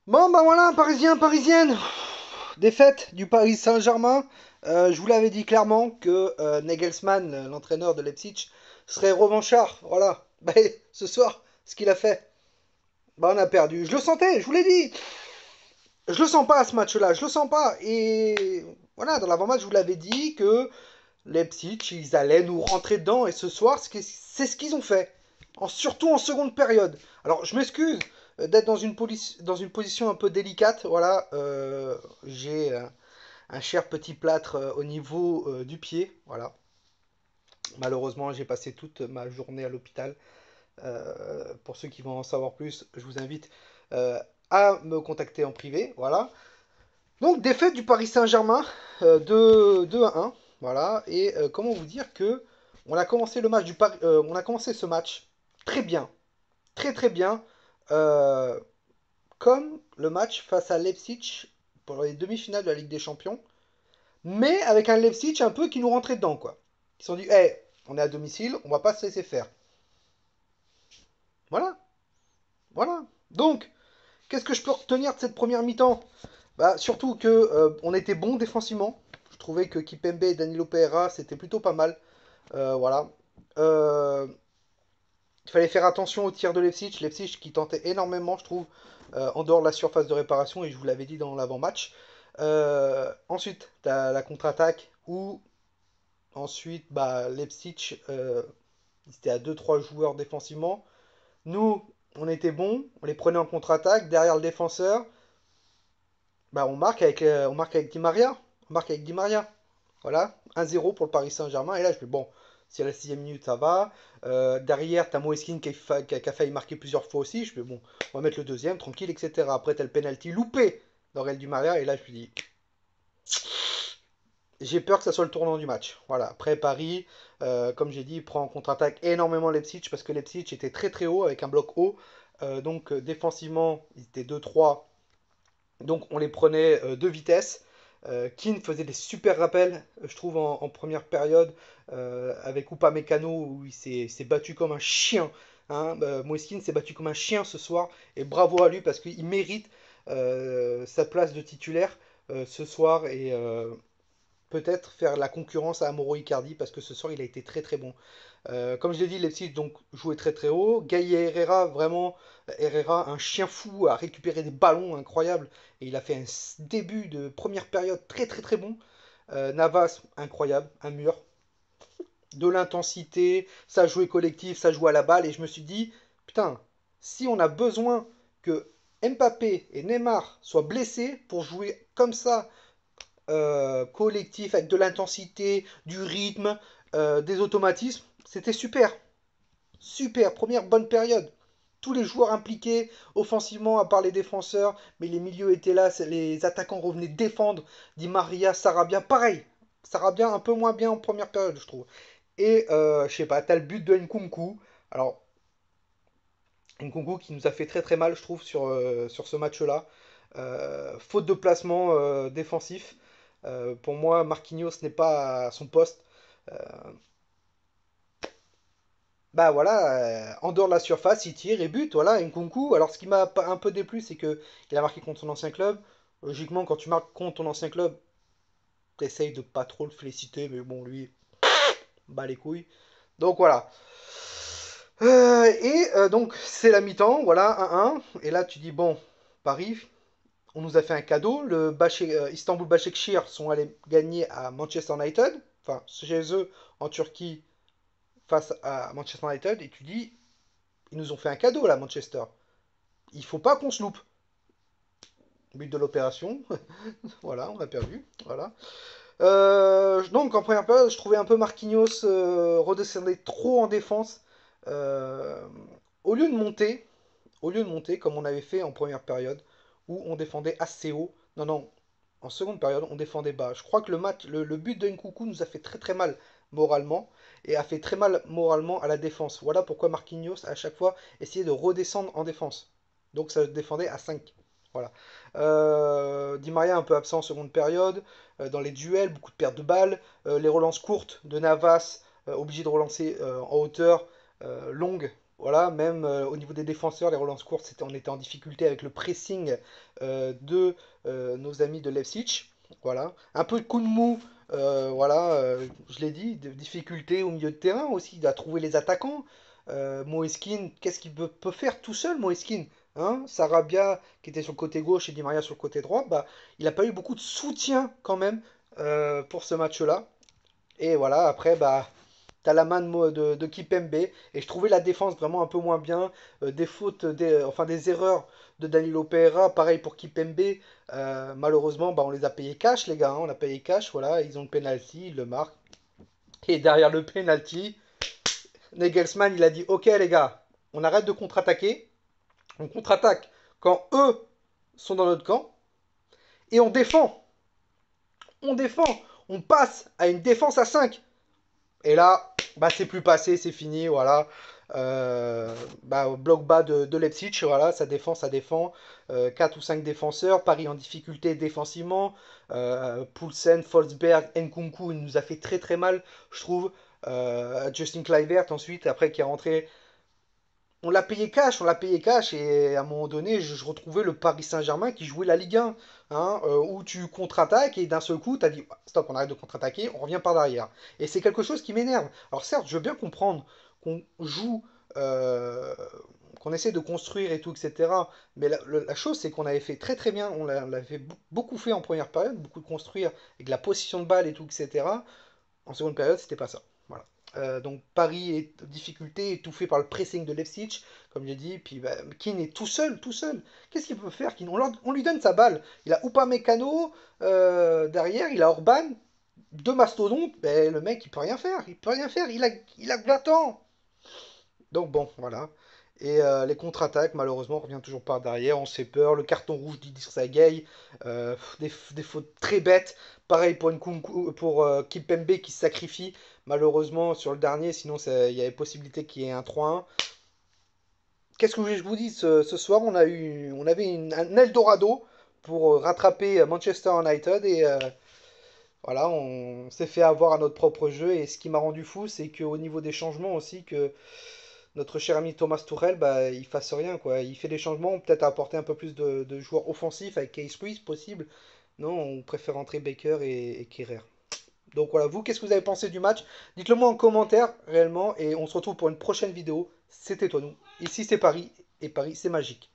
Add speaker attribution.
Speaker 1: Bon, bah voilà, Parisien, Parisienne. Défaite du Paris Saint-Germain. Je vous l'avais dit clairement que Nagelsmann, l'entraîneur de Leipzig, serait revanchard. Voilà. Bah, ce soir, ce qu'il a fait, bah on a perdu. Je le sentais, je vous l'ai dit. Je le sens pas à ce match-là, je le sens pas. Et voilà, dans l'avant-match, je vous l'avais dit que Leipzig, ils allaient nous rentrer dedans. Et ce soir, c'est ce qu'ils ont fait. Surtout en seconde période. Alors, je m'excuse d'être dans une position un peu délicate. Voilà, j'ai un cher petit plâtre au niveau du pied. Voilà. Malheureusement, j'ai passé toute ma journée à l'hôpital. Pour ceux qui vont en savoir plus, je vous invite à me contacter en privé. Voilà. Donc, défaite du Paris Saint-Germain 2 à 1. Voilà. Et comment vous dire que on a commencé le match du Paris, on a commencé ce match très bien. Très très bien. Euh, Comme le match face à Leipzig pour les demi-finales de la Ligue des Champions. Mais avec un Leipzig un peu qui nous rentrait dedans, quoi. Ils se sont dit, hey, on est à domicile, on va pas se laisser faire. Voilà, voilà. Donc, qu'est-ce que je peux retenir de cette première mi-temps? Bah, surtout que on était bon défensivement. Je trouvais que Kipembe et Danilo Pereira, c'était plutôt pas mal. Voilà. Euh, il fallait faire attention au tir de Leipzig. Leipzig qui tentait énormément, je trouve, en dehors de la surface de réparation, et je vous l'avais dit dans l'avant-match. Ensuite, tu as la contre-attaque où ensuite, bah, Leipzig, ils étaient à deux trois joueurs défensivement. Nous, on était bons, on les prenait en contre-attaque. Derrière le défenseur, bah, on marque avec Di Maria. On marque avec Di Maria. Voilà, 1-0 pour le Paris Saint-Germain. Et là, je fais bon, si à la sixième minute ça va. Derrière, t'as Moeskin qui a failli marquer plusieurs fois aussi. Je fais bon, on va mettre le deuxième, tranquille, etc. Après, t'as le penalty loupé d'Aurel Di Maria. Et là, je me dis, j'ai peur que ça soit le tournant du match. Voilà. Après Paris, comme j'ai dit, prend en contre-attaque énormément Leipzig parce que Leipzig était très très haut avec un bloc haut. Donc défensivement, ils étaient 2-3. Donc on les prenait de vitesse. Keane faisait des super rappels, je trouve, en première période, avec Upamecano, où il s'est battu comme un chien. Hein. Moiskin s'est battu comme un chien ce soir, et bravo à lui parce qu'il mérite sa place de titulaire ce soir, et peut-être faire la concurrence à Mauro Icardi parce que ce soir il a été très très bon. Comme je l'ai dit, Leipzig donc jouait très très haut. Gaïa Herrera, vraiment, Herrera, un chien fou, a récupéré des ballons incroyables et il a fait un début de première période très très très bon. Navas, incroyable, un mur, de l'intensité, ça jouait collectif, ça jouait à la balle et je me suis dit, putain, si on a besoin que Mbappé et Neymar soient blessés pour jouer comme ça collectif, avec de l'intensité, du rythme, des automatismes. C'était super. Super. Première bonne période. Tous les joueurs impliqués offensivement, à part les défenseurs, mais les milieux étaient là, les attaquants revenaient défendre. Di Maria, Sarabia, pareil. Sarabia un peu moins bien en première période, je trouve. Et je sais pas, t'as le but de Nkunku. Alors, Nkunku qui nous a fait très très mal, je trouve, sur ce match-là. Faute de placement défensif. Pour moi, Marquinhos n'est pas à son poste. Euh, Bah voilà, en dehors de la surface, il tire et bute, voilà, Nkunku. Alors ce qui m'a un peu déplu, c'est que il a marqué contre son ancien club. Logiquement, quand tu marques contre ton ancien club, t'essayes de pas trop le féliciter, mais bon, lui, bah les couilles. Donc voilà. Donc c'est la mi-temps, voilà, 1-1. Et là tu dis, bon, Paris, on nous a fait un cadeau. Istanbul Başakşehir sont allés gagner à Manchester United, enfin chez eux en Turquie face à Manchester United. Et tu dis, ils nous ont fait un cadeau là, Manchester. Il faut pas qu'on se loupe. But de l'opération, voilà, on a perdu. Voilà. Donc en première période, je trouvais un peu Marquinhos redescendait trop en défense. Euh, au lieu de monter, au lieu de monter comme on avait fait en première période, où on défendait assez haut. Non, non, en seconde période, on défendait bas. Je crois que le but de Nkunku nous a fait très très mal moralement et a fait très mal moralement à la défense. Voilà pourquoi Marquinhos à chaque fois essayait de redescendre en défense. Donc ça défendait à 5. Voilà. Di Maria un peu absent en seconde période. Dans les duels, beaucoup de pertes de balles. Les relances courtes de Navas, obligé de relancer en hauteur, longue, Voilà, même au niveau des défenseurs, les relances courtes, on était en difficulté avec le pressing de nos amis de Leipzig. Voilà. Un peu de coup de mou, voilà, je l'ai dit, de difficulté au milieu de terrain aussi, à trouver les attaquants. Moeskin, qu'est-ce qu'il peut faire tout seul, Moeskin? Hein, Sarabia, qui était sur le côté gauche, et Di Maria sur le côté droit, bah, il n'a pas eu beaucoup de soutien quand même pour ce match-là. Et voilà, après, bah, t'as la main de Kipembe. Et je trouvais la défense vraiment un peu moins bien. Des fautes, enfin des erreurs de Danilo Pereira. Pareil pour Kipembe. Malheureusement, bah, on les a payés cash, les gars, hein. On a payé cash. Voilà, ils ont le penalty, ils le marquent. Et derrière le penalty, Nagelsmann, il a dit: Ok, les gars, on arrête de contre-attaquer. On contre-attaque quand eux sont dans notre camp. Et on défend. On défend. On passe à une défense à 5. Et là, bah, c'est plus passé, c'est fini, voilà. Bah, au bloc bas de Leipzig, voilà, ça défend, ça défend. 4 ou 5 défenseurs, Paris en difficulté défensivement. Poulsen, Forsberg, Nkunku, il nous a fait très très mal, je trouve. Justin Kluivert ensuite, après qui est rentré. On l'a payé cash, et à un moment donné, je retrouvais le Paris Saint-Germain qui jouait la Ligue 1, hein, où tu contre-attaques et d'un seul coup, tu as dit stop, on arrête de contre-attaquer, on revient par derrière. Et c'est quelque chose qui m'énerve. Alors certes, je veux bien comprendre qu'on joue, euh, qu'on essaie de construire et tout, etc. Mais la chose, c'est qu'on avait fait très très bien, on l'avait beaucoup fait en première période, beaucoup de construire avec la position de balle et tout, etc. En seconde période, c'était pas ça. Voilà. Donc Paris est en difficulté, étouffé par le pressing de Leipzig, comme j'ai dit. Puis bah, Keane est tout seul, tout seul. Qu'est-ce qu'il peut faire, Keane? On lui donne sa balle. Il a Upamecano derrière, il a Orban, deux mastodontes. Ben, le mec, il peut rien faire. Il peut rien faire. Il a que 20 ans. Donc bon, voilà. Et les contre-attaques, malheureusement, on revient toujours par derrière. On se fait peur. Le carton rouge d'Idrissa Gueye. Des fautes très bêtes. Pareil pour, pour Kimpembe qui se sacrifie, malheureusement, sur le dernier. Sinon, il y avait possibilité qu'il y ait un 3-1. Qu'est-ce que je vous dis ce soir? On avait un Eldorado pour rattraper Manchester United. Et voilà, on s'est fait avoir à notre propre jeu. Et ce qui m'a rendu fou, c'est qu'au niveau des changements aussi, que notre cher ami Thomas Tuchel, bah, il fasse rien, quoi. Il fait des changements, peut-être apporter un peu plus de joueurs offensifs avec Case Ruiz, possible. Non, on préfère entrer Baker et Kerrer. Donc voilà, vous, qu'est-ce que vous avez pensé du match? Dites-le moi en commentaire, réellement, et on se retrouve pour une prochaine vidéo. C'était toi, nous. Ici, c'est Paris, et Paris, c'est magique.